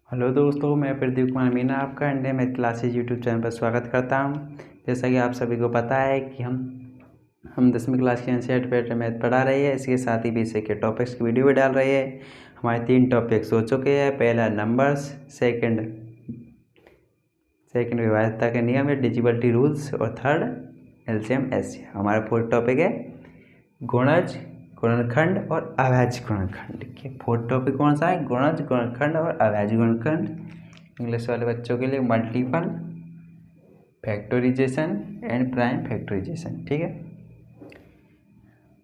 Hello दोस्तों, मैं प्रदीप कुमार मीना आपका India math classes YouTube channel पर स्वागत करता हूं। जैसा कि आप सभी को पता है कि हम 10वीं क्लास के एनसीईआरटी पैटर्न मैथ पढ़ा रहे हैं। इसके साथ ही बीसी के टॉपिक्स की वीडियो भी डाल रहे हैं। हमारे 3 टॉपिक्स हो चुके हैं। पहला नंबर्स, सेकंड विभाज्यता के नियम या डिविजिबिलिटी रूल्स और थर्ड एलसीएम एचसीएफ। हमारा 4th टॉपिक है गुणज, गुणनखंड और अभाज्य गुणनखंड। के 4th टॉपिक कौन सा है? गुणज, गुणनखंड और अभाज्य गुणनखंड। इंग्लिश वाले बच्चों के लिए multiple factorization and prime factorization. ठीक है,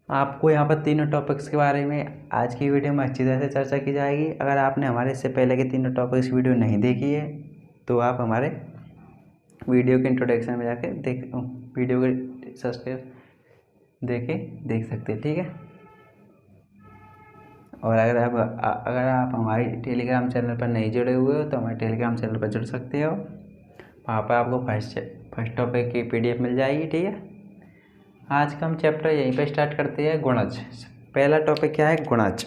आपको यहाँ पर तीनों टॉपिक्स के बारे में आज की वीडियो में अच्छी तरह से चर्चा की जाएगी। अगर आपने हमारे इससे पहले के तीनों टॉपिक्स की वीडियो नहीं देखी है तो आप हमारे वीडियो के इंट्रोडक्शन में जाके वीडियो के सब्सक्राइब देख सकते हैं। ठीक है, और अगर आप हमारे टेलीग्राम चैनल पर नहीं जुड़े हुए हो तो हमारे टेलीग्राम चैनल पर जुड़ सकते हो। वहाँ पर आपको फर्स्ट टॉपिक की पीडीएफ मिल जाएगी। ठीक है, आज का हम चैप्टर यहीं पर स्टार्ट करते हैं, गुणज। पहला टॉपिक क्या है? गुणज।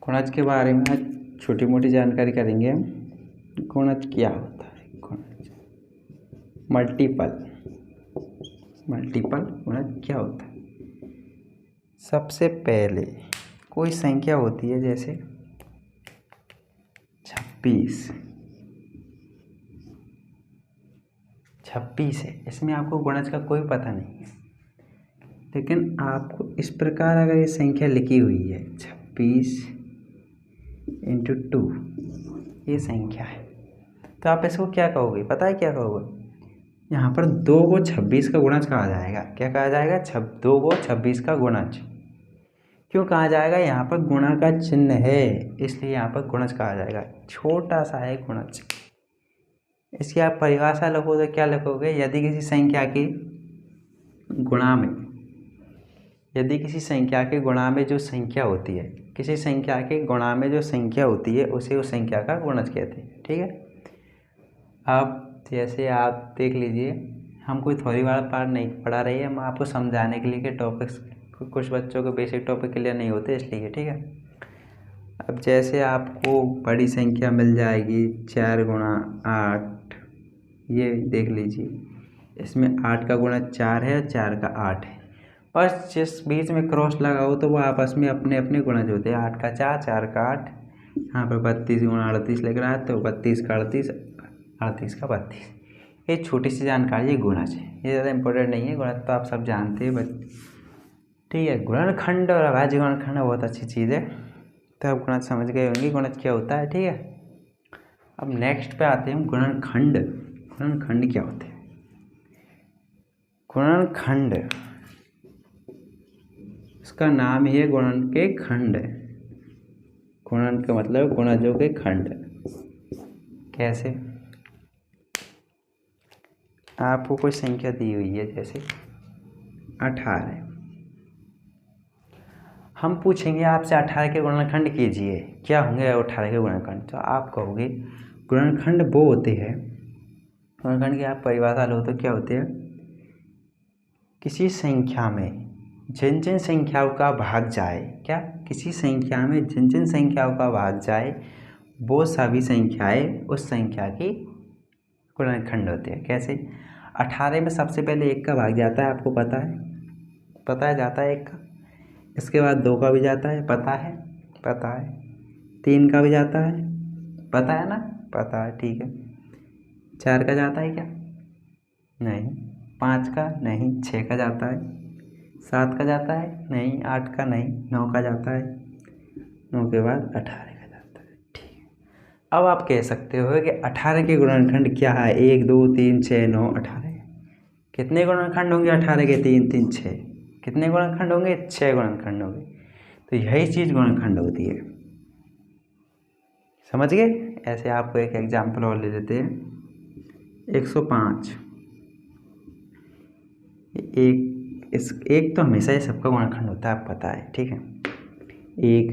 गुणज के बारे में छोटी मोटी जानकारी करेंगे हम। गुणज क्या होता है? गुणज मल्टीपल गुणज क्या होता है? सबसे पहले कोई संख्या होती है जैसे 26 है। इसमें आपको गुणज का कोई पता नहीं है, लेकिन आपको इस प्रकार अगर ये संख्या लिखी हुई है 26 × 2, ये संख्या है, तो आप इसको क्या कहोगे? पता है क्या कहोगे? यहाँ पर 2 को 26 का गुणज कहा जाएगा। क्या कहा जाएगा? 2 को 26 का गुणज। क्यों कहा जाएगा? यहाँ पर गुणा का चिन्ह है, इसलिए यहाँ पर गुणज कहा जाएगा। छोटा सा है गुणज। इसकी आप परिभाषा लिखोगे तो क्या लिखोगे? यदि किसी संख्या के गुणा में जो संख्या होती है, किसी संख्या के गुणा में जो संख्या होती है उसे उस संख्या का गुणज कहते हैं। ठीक है, अब जैसे आप देख लीजिए, हम कोई थ्योरी वाला पार्ट नहीं पढ़ा रही है, हम आपको समझाने के लिए कि टॉपिक्स कुछ बच्चों को बेसिक टॉपिक क्लियर नहीं होते, इसलिए। ठीक है, अब जैसे आपको बड़ी संख्या मिल जाएगी 4 × 8, ये देख लीजिए, इसमें 8 का गुणज 4 है और 4 का 8 है। बस जिस बीच में क्रॉस लगा हो तो वो आपस में अपने अपने गुणज होते हैं। 8 का 4, 4 का 8। यहाँ पर 32 × 38 लिख रहा है तो 32 का 38, 38 का 32। ये छोटी सी जानकारी है गुणज है, ये ज़्यादा इंपॉर्टेंट नहीं है। गुणज तो आप सब जानते हैं ठीक है। गुणनखंड और अभाज्य गुणनखंड बहुत अच्छी चीज़ है, तो आप गुणज समझ गए होंगे गुणज क्या होता है। ठीक है, अब नेक्स्ट पे आते हैं हम गुणनखंड। गुणनखंड क्या होते हैं? गुणनखंड, इसका नाम ही है गुणन के खंड। गुणन का मतलब गुणजों के खंड। कैसे? आपको कोई संख्या दी हुई है जैसे 18, हम पूछेंगे आपसे 18 के गुणनखंड कीजिए, क्या होंगे 18 के गुणनखंड? तो आप कहोगे गुणनखंड वो होते हैं, गुणनखंड की आप परिभाषा लो तो क्या होते हैं? किसी संख्या में जिन जिन संख्याओं का भाग जाए, क्या? किसी संख्या में जिन जिन संख्याओं का भाग जाए वो सभी संख्याएं उस संख्या की गुणनखंड होते हैं। कैसे? 18 में सबसे पहले 1 का भाग जाता है, आपको पता है जाता है 1 का। इसके बाद 2 का भी जाता है, पता है 3 का भी जाता है, पता है ना? पता है, ठीक है। 4 का जाता है क्या? नहीं। 5 का नहीं। 6 का जाता है। 7 का जाता है? नहीं। 8 का नहीं। 9 का जाता है। 9 के बाद 18 का जाता है। ठीक है, अब आप कह सकते हो कि 18 के गुणनखंड क्या है? 1 2 3 6 9 18। कितने गुणनखंड होंगे 18 के? 3 3 6। कितने गुणनखंड होंगे? 6 गुणनखंड होंगे। तो यही चीज़ गुणनखंड होती है, समझ गए? ऐसे आपको एक एग्जाम्पल और ले लेते हैं। 105, एक तो हमेशा ही सबका गुणनखंड होता है, आप पता है। ठीक है, 1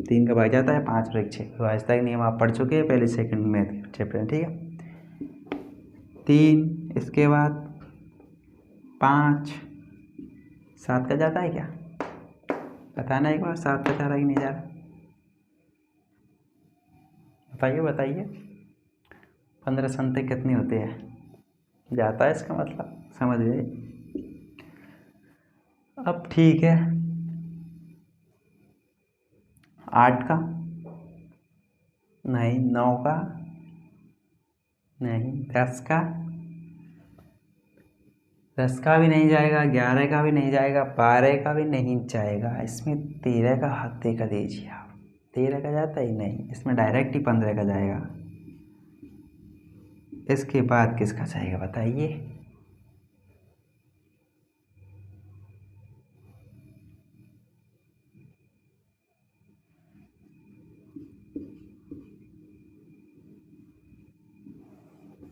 3 का भाग जाता है 5 और 1 6। विभाज्यता के नियम आप पढ़ चुके हैं पहले सेकंड मैथ चैप्टर में। ठीक है, 3, इसके बाद 5, 7 का जाता है क्या? बताना एक बार, 7 का जा रहा है कि नहीं जा रहा? बताइए बताइए। 15 संते कितने होते हैं? जाता है इसका मतलब, समझ गए? अब ठीक है, 8 का नहीं, 9 का नहीं, 10 का, 10 का भी नहीं जाएगा, 11 का भी नहीं जाएगा, 12 का भी नहीं जाएगा। इसमें 13 का हाथ देकर दीजिए आप। 13 का जाता ही नहीं, इसमें डायरेक्ट ही 15 का जाएगा। इसके बाद किसका जाएगा बताइए?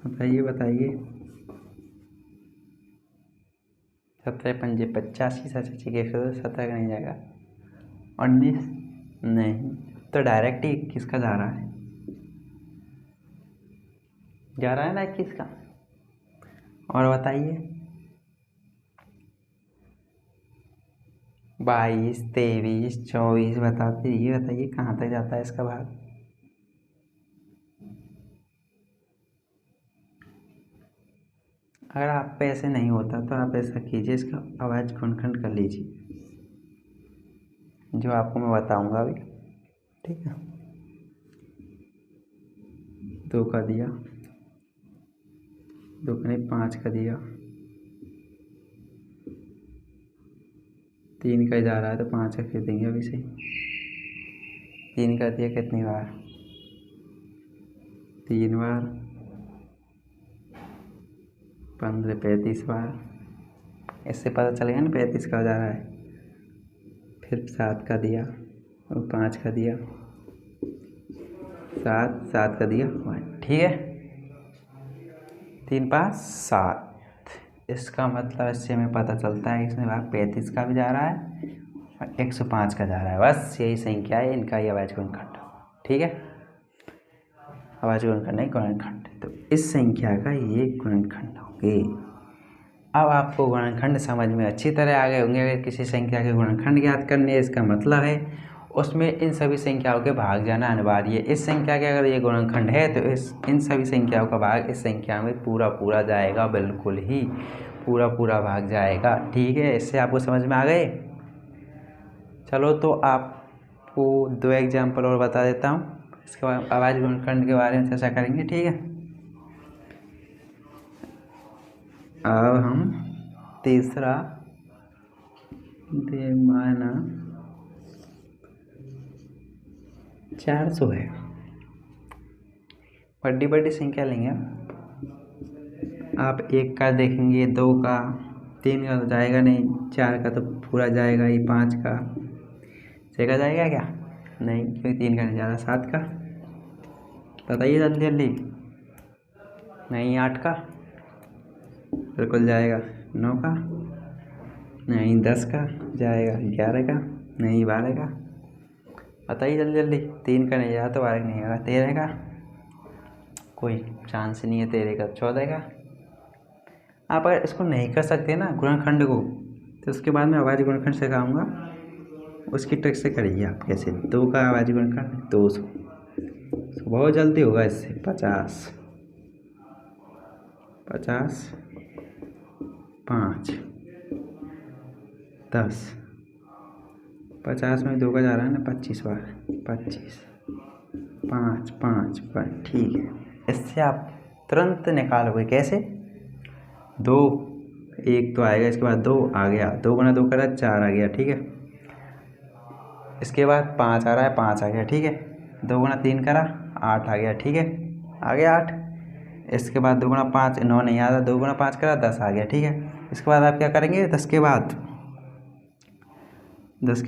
बताइए बताइए। 17 पंजे 85, 87 के 17 का नहीं जाएगा। 19 नहीं, तो डायरेक्ट ही 21 का जा रहा है। जा रहा है ना 21 का। और बताइए। 22, 23, 24 बताते, ये बताइए कहाँ तक जाता है इसका भाग? अगर आप पे ऐसे नहीं होता तो आप ऐसा कीजिए, इसका आवाज़ गुणनखंड कर लीजिए, जो आपको मैं बताऊंगा अभी। ठीक है, 2 का दिया, 2 का नहीं 5 का दिया, 3 का जा रहा है तो 5 का फिर देंगे अभी से। 3 का दिया कितनी बार? 3 बार, 15 35 बार। इससे पता चलेगा ना 35 का जा रहा है। फिर 7 का दिया और 5 का दिया, 7 का दिया 1। ठीक है, 3 5 7। इसका मतलब इससे हमें पता चलता है इसमें भाग 35 का भी जा रहा है और 105 का जा रहा है। बस यही संख्या है, इनका ही अभाज्य गुणनखंड। ठीक है, अभाज्य गुणनखंड नहीं, गुणनखंड। तो इस संख्या का ये गुणनखंड होंगे। अब आपको गुणनखंड समझ में अच्छी तरह आ गए होंगे। अगर किसी संख्या के गुणनखंड ज्ञात करने, इसका मतलब है उसमें इन सभी संख्याओं के भाग जाना अनिवार्य है। इस संख्या के अगर ये गुणनखंड है तो इन सभी संख्याओं का भाग इस संख्या में पूरा पूरा जाएगा, बिल्कुल ही पूरा पूरा भाग जाएगा। ठीक है, इससे आपको समझ में आ गए। चलो तो आपको 2 एग्जाम्पल और बता देता हूँ, इसके बाद अभाज्य गुणनखंड के बारे में चर्चा करेंगे। ठीक है, अब हम तीसरा माना 400 है। बड़ी बड़ी संख्या लेंगे आप। 1 का देखेंगे, 2 का, 3 का तो जाएगा नहीं, 4 का तो पूरा जाएगा ही, 5 का 6 का जाएगा क्या? नहीं, क्योंकि 3 का नहीं जा रहा। 7 का बताइए जल्दी जल्दी। नहीं, 8 का बिल्कुल जाएगा। 9 का नहीं, 10 का जाएगा। 11 का नहीं, 12 का बताइए जल्दी जल्दी। 3 का नहीं जाएगा तो 12 का नहीं आएगा। 13 का कोई चांस नहीं है। 13 का 14 का। आप अगर इसको नहीं कर सकते ना गुणनखंड को, तो उसके बाद मैं अभाज्य गुणनखंड सिखाऊंगा, उसकी ट्रिक से करिए आप। कैसे? 2 का अभाज्य गुणनखंड 200, बहुत जल्दी होगा इससे। 50 50 5 10। 50 में 2 का जा रहा है ना, 25 बार। 25 5 5 5। ठीक है, इससे आप तुरंत निकालोगे। कैसे? 2 1 तो आएगा, इसके बाद 2 आ गया, 2 गुना 2 करा 4 आ गया। ठीक है, इसके बाद 5 आ रहा है, 5 आ गया। ठीक है, 2 गुना 3 करा 8 आ गया। ठीक है, आ गया 8। इसके बाद 2 गुना 5 9 नहीं आ रहा, 2 गुना 5 करा 10 आ गया। ठीक है, इसके बाद आप क्या करेंगे? 10 के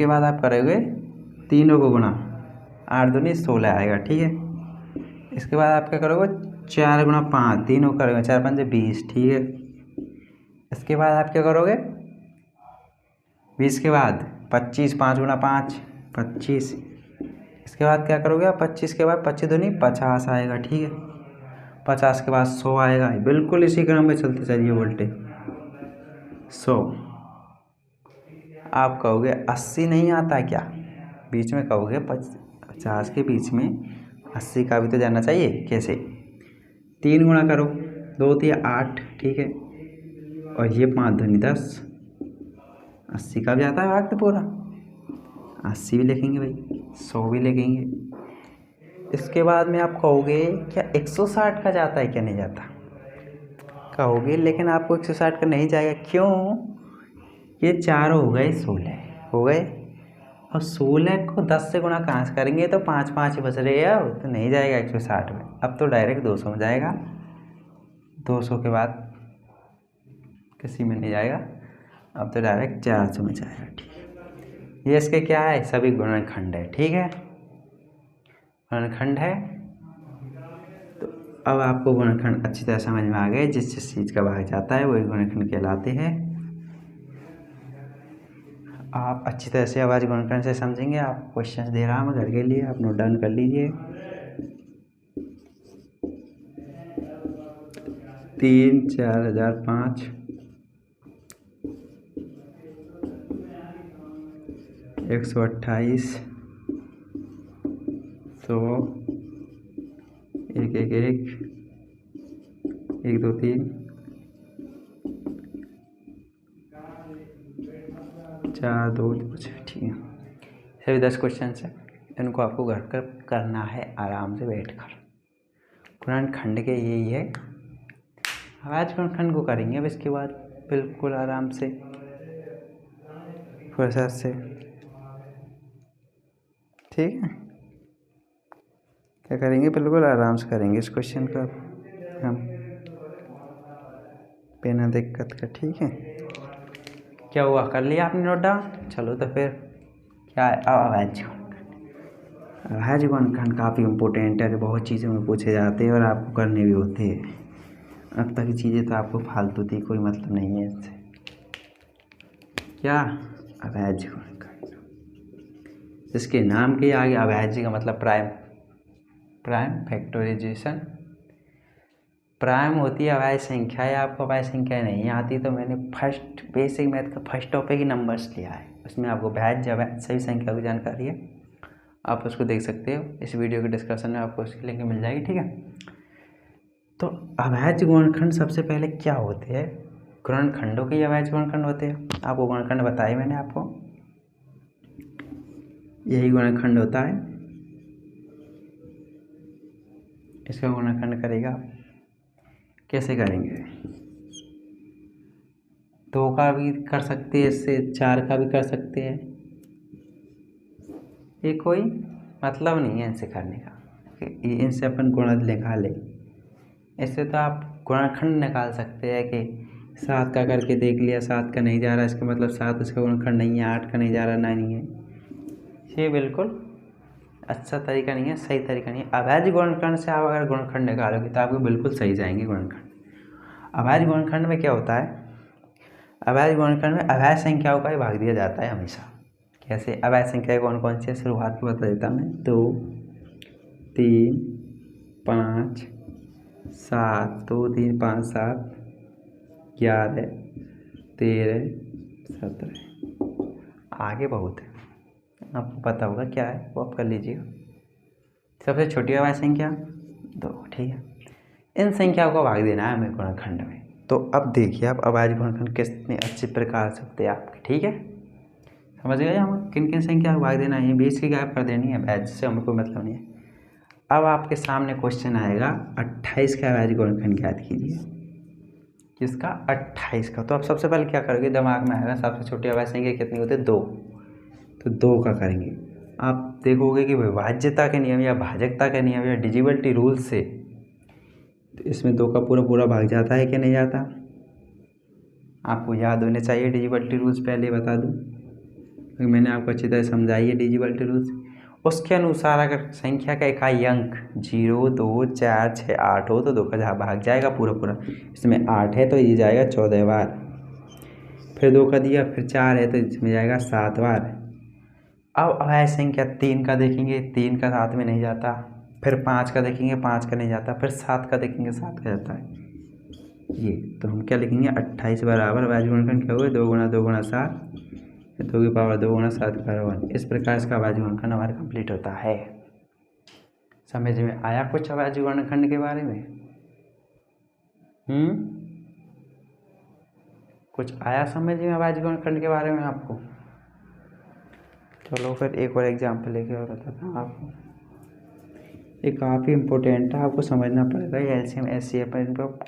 बाद आप करोगे तीनों को गुणा, 8 दूनी 16 आएगा। ठीक है, इसके बाद आप क्या करोगे? 4 गुना 5, तीनों करोगे, 4 5 20। ठीक है, इसके बाद आप क्या करोगे? 20 के बाद 25, 5 गुना 5 25। इसके बाद क्या करोगे आप? 25 के बाद 25 दूनी 50 आएगा। ठीक है, 50 के बाद 100 आएगा। बिल्कुल इसी क्रम में चलते चलिए वोल्टेज 100। आप कहोगे 80 नहीं आता क्या, बीच में कहोगे 50 के बीच में 80 का भी तो जाना चाहिए। कैसे, 3 गुणा करो, 2 3 8, ठीक है, और ये 5 दूनी 10, 80 का भी आता है भाग तो पूरा, 80 भी लिखेंगे भाई, 100 भी लिखेंगे। इसके बाद में आप कहोगे क्या 160 का जाता है क्या, नहीं जाता कहोगे, लेकिन आपको 160 का नहीं जाएगा। क्यों, ये 4 हो गए 16 हो गए, और 16 को 10 से गुणा कहाँ से करेंगे, तो 5 5 बच रहे हैं, तो नहीं जाएगा 160 में। अब तो डायरेक्ट 200 में जाएगा, 200 के बाद किसी में नहीं जाएगा, अब तो डायरेक्ट 400 में जाएगा। ठीक है, ये इसके क्या है, सभी गुणनखंड है। ठीक है, गुणनखंड है। तो अब आपको गुणनखंड अच्छी तरह समझ में आ गए, जिस जिस चीज़ का भाग जाता है वही गुणनखंड कहलाते हैं। आप अच्छी तरह से आवाज़ गुणनखंड से समझेंगे। आप क्वेश्चन दे रहा हूँ घर के लिए, आप नोट डाउन कर लीजिए। 3 4 हज़ार 5, 128, 100, 1 1 1, 1 2 3, 4 2 कुछ, ठीक है। सभी 10 क्वेश्चन है, इनको आपको घर कर करना है आराम से बैठ कर। गुणनखंड के यही है, आज गुणनखंड को करेंगे। अब इसके बाद बिल्कुल आराम से फुर्सत से, ठीक है, क्या करेंगे, बिल्कुल आराम से करेंगे इस क्वेश्चन का हम, बिना दिक्कत का। ठीक है, क्या हुआ, कर लिया आपने नोट डाउन। चलो तो फिर क्या है, अवैध गुणनखंड। अवैध गुणनखंड काफ़ी इम्पोर्टेंट है, बहुत चीज़ों में पूछे जाते हैं और आपको करने भी होते हैं। अब तक की चीज़ें तो आपको फालतू थी, कोई मतलब नहीं है इससे। क्या, अवैध गुणनखंड, जिसके नाम के आगे अवैध का मतलब प्राइम फैक्टराइजेशन। प्राइम होती है अवैध संख्या, या आपको अवैध संख्या नहीं आती तो मैंने फर्स्ट बेसिक मैथ का फर्स्ट टॉपिक ही नंबर्स लिया है, उसमें आपको वैध अवैध सही संख्या की जानकारी है, आप उसको देख सकते हो। इस वीडियो के डिस्क्रिप्शन में आपको उसकी लिंक मिल जाएगी। ठीक है, तो अवैध गुणनखंड सबसे पहले क्या होते हैं, गुणनखंडों के अवैध गुणनखंड होते हैं। आपको गुणनखंड बताए मैंने आपको, यही गुणनखंड होता है, इसका गुणनखंड करेगा। कैसे करेंगे, 2 का भी कर सकते हैं, इससे 4 का भी कर सकते हैं, ये कोई मतलब नहीं है इनसे करने का, इनसे अपन गुणन निकाले। इससे तो आप गुणनखंड निकाल सकते हैं कि 7 का करके देख लिया, 7 का नहीं जा रहा, इसका मतलब 7 इसका गुणनखंड नहीं है, 8 का नहीं जा रहा, नहीं है। ये बिल्कुल अच्छा तरीका नहीं है, सही तरीका नहीं है। अवैध गुणनखंड से आप अगर गुणनखंड निकालोगे तो आपको बिल्कुल सही जाएंगे गुणनखंड। अवैध गुणनखंड में क्या होता है, अवैध गुणनखंड में अवैध संख्याओं का ही भाग दिया जाता है हमेशा। कैसे, अवैध संख्या कौन कौन सी है, शुरुआत में बता देता मैं। 2 3 5 7, 2 3 5 7, 11 13 17, आगे बहुत है, आपको पता होगा क्या है, वो आप कर लीजिएगा। सबसे छोटी अवैध संख्या 2, ठीक है। इन संख्याओं को भाग देना है हमें गुणनखंड में। तो अब देखिए आप अवैध गुणनखंड कितने अच्छे प्रकार से होते हैं आपके। ठीक है, समझ गए हम किन किन संख्या को भाग देना है, बीच की गायब कर देनी है, अवैध से हमें कोई मतलब नहीं है। अब आपके सामने क्वेश्चन आएगा 28 का अवैध गुणनखंड ज्ञात कीजिए। किसका, 28 का। तो आप सबसे पहले क्या करोगे, दिमाग में आएगा सबसे छोटी अवैध संख्या कितनी होती है, 2, तो 2 का करेंगे। आप देखोगे कि विभाज्यता के नियम या भाजकता के नियम या डिविजिबिलिटी रूल से तो इसमें 2 का पूरा पूरा भाग जाता है कि नहीं जाता, आपको याद होने चाहिए डिविजिबिलिटी रूल्स, पहले बता दूं क्योंकि मैंने आपको अच्छी तरह समझाई है डिविजिबिलिटी रूल्स। उसके अनुसार अगर संख्या का इकाई अंक 0 2 4 6 8 हो तो 2 का भाग जाएगा पूरा पूरा। इसमें 8 है तो ये जाएगा 14 बार, फिर 2 का दिया, फिर 4 है तो इसमें जाएगा 7 बार। अब अवैध संख्या 3 का देखेंगे, 3 का 7 में नहीं जाता, फिर 5 का देखेंगे, 5 का नहीं जाता, फिर 7 का देखेंगे, 7 का जाता है। ये तो हम क्या लिखेंगे, 28 बराबर अवैध गुणनखंड क्या हुए, 2 गुणा 2 गुणा 7 दो की पावर 2 गुना 7 की पावर 1। इस प्रकार इसका अभाज्य गुणनखंड हमारा कंप्लीट होता है। समझ में आया कुछ अभाज्य गुणनखंड के बारे में? कुछ आया समझ में अभाज्य गुणनखंड के बारे में आपको? चलो फिर एक और एग्जाम्पल लेके और बताता हूँ आपको। ये काफ़ी इम्पोर्टेंट है, आपको समझना पड़ेगा। ये एलसीएम एचसीएफ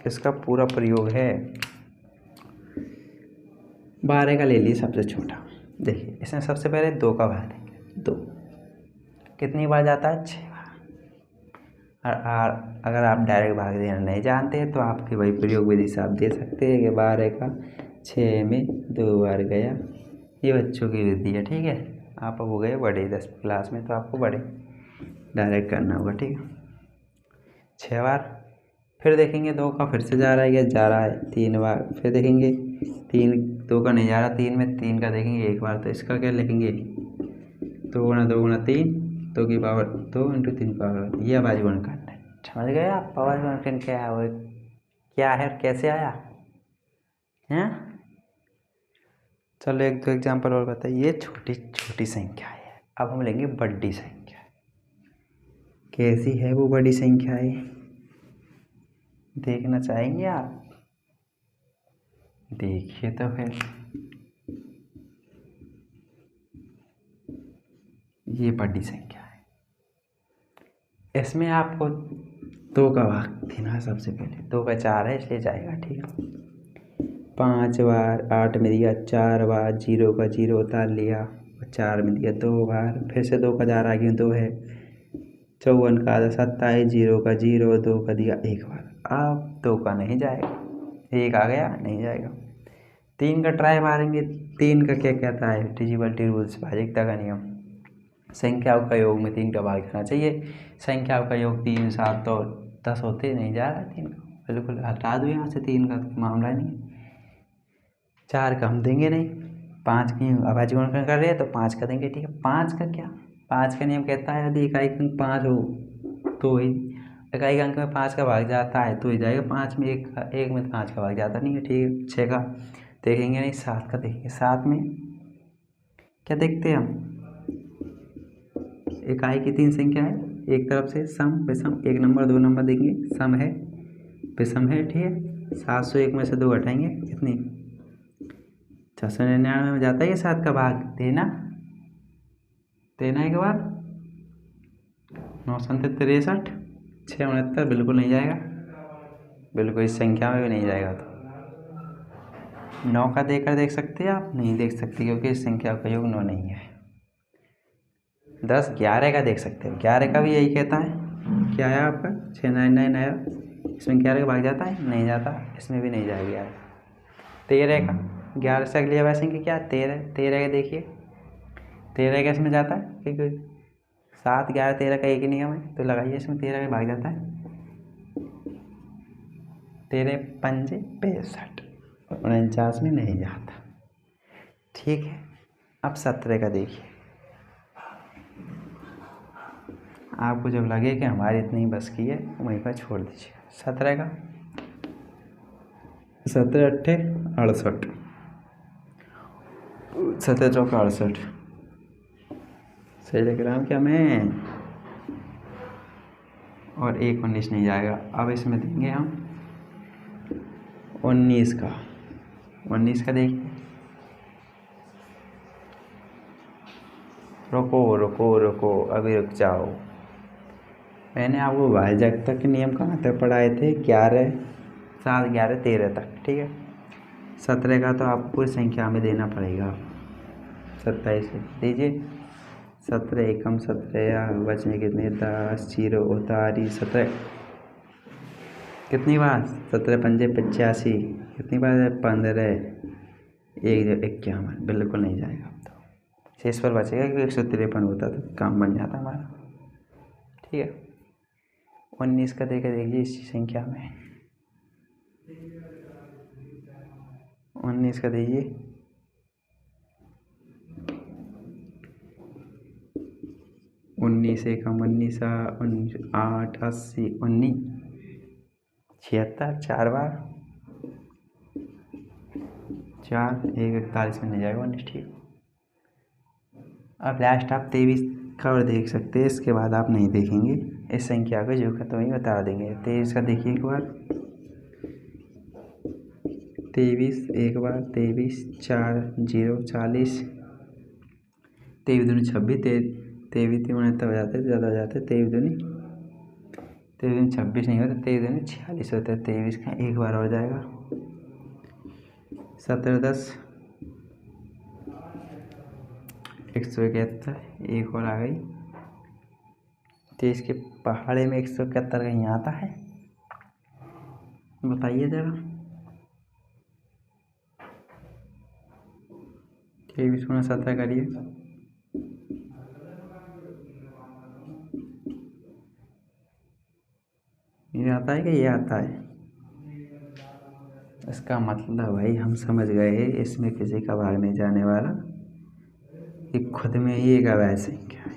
इसका पूरा प्रयोग है। 12 का ले लीजिए सबसे छोटा। देखिए इसमें सबसे पहले 2 का भाग देंगे। 2 कितनी बार जाता है? 6 बार। और अगर आप डायरेक्ट भाग देना नहीं जानते हैं तो आपकी वही प्रयोग विधि से आप दे सकते हैं कि 12 का 6 में 2 बार गया। ये बच्चों की विधि है, ठीक है। आप हो गए बड़े 10वीं क्लास में, तो आपको बड़े डायरेक्ट करना होगा, ठीक है। 6 बार। फिर देखेंगे 2 का फिर से जा रहा है, या जा रहा है 3 बार। फिर देखेंगे 2 का नहीं जा रहा, 3 में 3 का देखेंगे 1 बार। तो इसका क्या लिखेंगे? 2 गुना 2 गुना 3, 2 की पावर 2 इंटू 3 पावर। ये अभाज्य गुणनखंड है। समझ गए आप अभाज्य गुणनखंड क्या है, वो क्या है और कैसे आया हैं? चलो एक दो एग्जाम्पल और बताइए। ये छोटी छोटी संख्या है। अब हम लेंगे बड़ी संख्या। कैसी है वो बड़ी संख्याएं, देखना चाहेंगे आप? देखिए तो फिर ये बड़ी संख्या है। इसमें आपको 2 का भाग देना है सबसे पहले। 2 का 4 है इसलिए जाएगा, ठीक है। 5 बार 8 में दिया, 4 बार 0 का 0 उतार लिया, 4 में दिया 2 बार। फिर से 2 का 4 आ गया, 2 है। 54 का आधा 27, 0 का 0, 2 का दिया 1 बार। अब 2 का नहीं जाएगा, 1 आ गया नहीं जाएगा। 3 का ट्राई मारेंगे। 3 का क्या कहता है? डिविजिबिलिटी रूल्स, भाज्यता का नियम। संख्याओं का योग में 3 का भाग देना चाहिए। संख्याओं का योग 3 7 तो 10 होते नहीं जा रहा। 3 का बिल्कुल हटा दो यहाँ से, 3 का तो मामला नहीं। 4 का हम देंगे नहीं। 5 की अभाज्य गुणनखंड कर रहे हैं तो 5 का देंगे, ठीक है। 5 का क्या? 5 का नियम कहता है यदि इकाई अंक 5 हो तो ही इकाई अंक में 5 का भाग जाता है तो ही जाएगा। 5 में एक में 5 का भाग जाता नहीं है, ठीक है। 6 का देखेंगे नहीं। 7 का देखेंगे। 7 में क्या देखते हैं हम? इकाई की 3 संख्या है। एक तरफ से सम विषम, 1 नंबर 2 नंबर देंगे, सम है विषम है, ठीक है। 701 में से 2 हटाएंगे, कितनी? 699 में जाता है ये 7 का भाग। देना एक बार। 9 7 63, 6 69 बिल्कुल नहीं जाएगा, बिल्कुल इस संख्या में भी नहीं जाएगा। तो 9 का देकर देख सकते हैं आप? नहीं देख सकते, क्योंकि इस संख्या का योग 9 नहीं है। 10 11 का देख सकते हैं। 11 का भी यही कहता है। क्या है आपका? 699 आया। इसमें 11 का भाग जाता है? नहीं जाता, इसमें भी नहीं जाएगा। 13 का 11 से अगली अभाज्य संख्या क्या? 13 का देखिए। 13 का इसमें जाता है, क्योंकि 7 11 13 का एक ही नियम है, तो लगाइए इसमें 13 का भाग जाता है। 13 पंजे 65, 49 में नहीं जाता, ठीक है। अब 17 का देखिए। आपको जब लगे कि हमारी इतनी बस की है वहीं पर छोड़ दीजिए। 17 का 17 अट्ठे 68, 17 चौका 68। सही लग रहा हूँ क्या मैं? और 1 19 नहीं जाएगा। अब इसमें देंगे हम 19 का। 19 का देखिए। रुको अभी रुक जाओ। मैंने आपको भाज्यता के नियम कहाँ तक पढ़ाए थे? 11 7 11 13 तक, ठीक है। 17 का तो आपको पूरी संख्या में देना पड़ेगा। 27 दीजिए। 17 एकम 17, बचने कितने? 10 0 उतारी 17 कितनी बार? 17 पंजे 85, कितनी बार है? 15 1 51, बिल्कुल नहीं जाएगा। अब तो शेष पर बचेगा, क्योंकि 153 होता तो काम बन जाता हमारा, ठीक है। 19 का देकर देखिए इसी संख्या में। 19 का दीजिए। 19 एकम 19 8 80 19 76, 4 बार 4 1 41 में नहीं जाएगा 19, ठीक। अब लास्ट आप 23 का और देख सकते हैं, इसके बाद आप नहीं देखेंगे। इस संख्या को जो खत्म ही बता देंगे। 23 का देखिए एक बार, 23 एक बार, 23 4 0 40, 23 दूनी 26, 23 3 तब हो जाते ज़्यादा हो जाते, 23 दूनी 26 नहीं होता, 23 दूनी 46 होता है। 23 का एक बार हो जाएगा, 17 10 171, एक और आ गई। 23 के पहाड़े में 171 कहीं आता है, बताइए ज़रा। 23 गुणा 17 करिए, ये आता है कि ये आता है? इसका मतलब भाई हम समझ गए, इसमें किसी का भाग नहीं जाने वाला, ये खुद में ही एक अवैध संख्या है।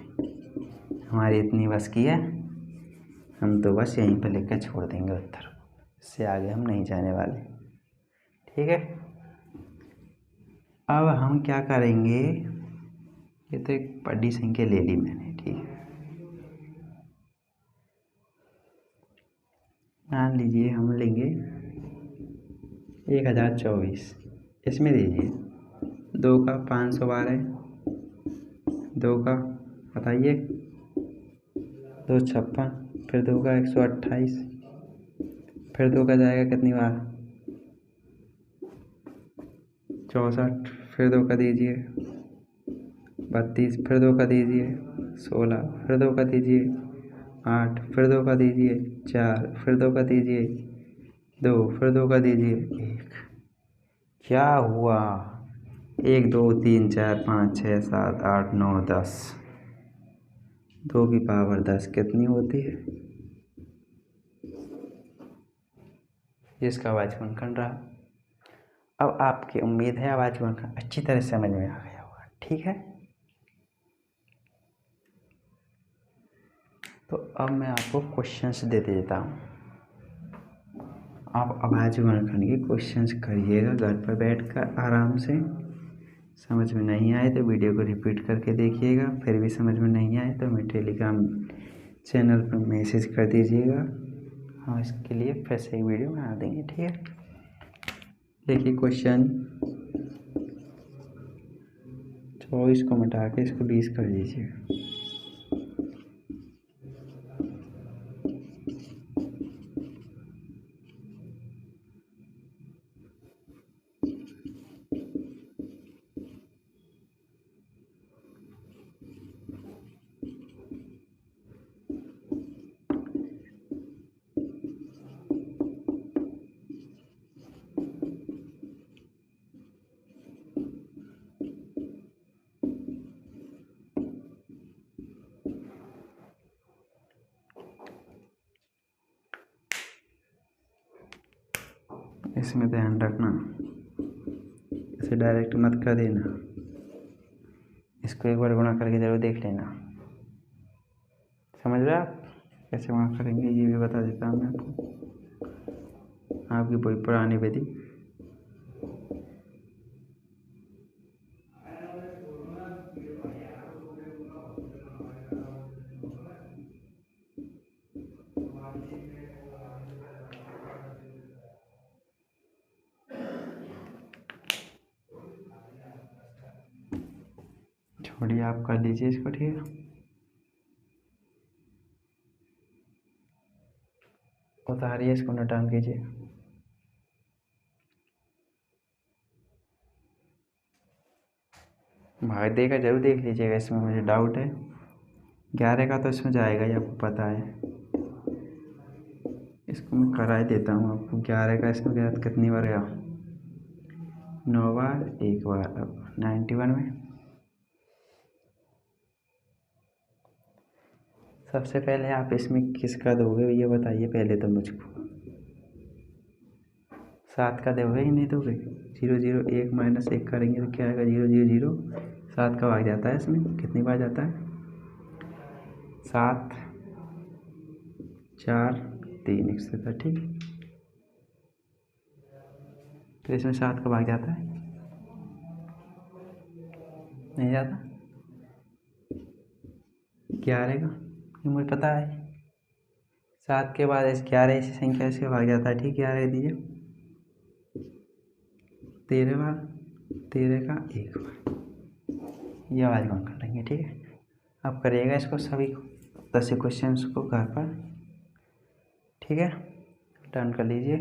हमारी इतनी बस की है, हम तो बस यहीं पर लिख कर छोड़ देंगे उत्तर, इससे आगे हम नहीं जाने वाले। ठीक है, अब हम क्या करेंगे, ये तो एक बड़ी संख्या ले ली मैंने। ठीक है, मान लीजिए हम लेंगे 1024, इसमें दीजिए 2 का 512, 2 का बताइए 256, फिर 2 का 128, फिर 2 का जाएगा कितनी बार 64, फिर 2 का दीजिए 32, फिर 2 का दीजिए 16, फिर 2 का दीजिए 8, फिर 2 का दीजिए 4, फिर 2 का दीजिए 2, फिर 2 का दीजिए 1। क्या हुआ, 1 2 3 4 5 6 7 8 9 10, 2 की पावर 10 कितनी होती है? इसका वाचकन खंड रहा। अब आपकी उम्मीद है वाचकन खंड अच्छी तरह समझ में आ गया होगा। ठीक है, तो अब मैं आपको क्वेश्चंस दे देता हूँ, आप अभाज्य खंड के क्वेश्चंस करिएगा घर पर बैठकर आराम से। समझ में नहीं आए तो वीडियो को रिपीट करके देखिएगा, फिर भी समझ में नहीं आए तो हमें टेलीग्राम चैनल पर मैसेज कर दीजिएगा, हम इसके लिए फिर से एक वीडियो बना देंगे। ठीक है, देखिए क्वेश्चन 24 को मिटा के इसको 20 कर दीजिए। इसमें ध्यान रखना, इसे डायरेक्ट मत कर देना, इसको एक बार गुणा करके जरूर देख लेना। समझ रहे आप कैसे गुणा करेंगे, ये भी बता देता हूँ मैं आपकी कोई पुरानी विधि। छोड़िए, आप कर लीजिए इसको। ठीक है, उतारिए इसको, रिटर्न कीजिए। भाग देगा जरूर देख लीजिएगा, इसमें मुझे डाउट है। 11 का तो इसमें जाएगा ही, आपको पता है। इसको मैं करा ही देता हूँ आपको। 11 का इसमें गया कितनी बार गया, 9 बार, एक बार। अब 91 में सबसे पहले आप इसमें किसका दोगे ये बताइए पहले तो मुझको। 7 का दोगे ही नहीं दोगे? 0 0 1 माइनस 1 करेंगे तो क्या आएगा, 0 0 0। 7 का भाग जाता है, इसमें कितनी बार जाता है, 7 4 3 130। तो इसमें 7 का भाग जाता है, नहीं जाता? 11 का, ये मुझे पता है। 7 के बाद 11 ऐसी संख्या से भाग जाता है, ठीक है। 11 दीजिए 13 बार, 13 का 1 बार, ये आवाज़ काउंट कर लेंगे, ठीक है। आप करिएगा इसको सभी 10 क्वेश्चन को घर पर, ठीक है। डन कर लीजिए।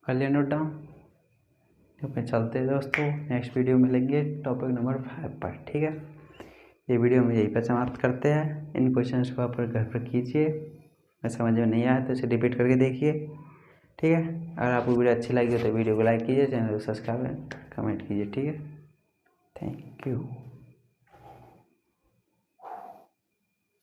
कर लिया नोट डाउन। तो फिर चलते हैं दोस्तों, नेक्स्ट वीडियो में मिलेंगे टॉपिक नंबर 5 पर, ठीक है। ये वीडियो में यहीं पर समाप्त करते हैं। इन क्वेश्चंस को आप घर पर कीजिए, अगर समझ में नहीं आया तो इसे रिपीट करके देखिए, ठीक है। अगर आपको वीडियो अच्छी लगी हो तो वीडियो को लाइक कीजिए, चैनल को सब्सक्राइब कमेंट कीजिए, ठीक है। Thank you.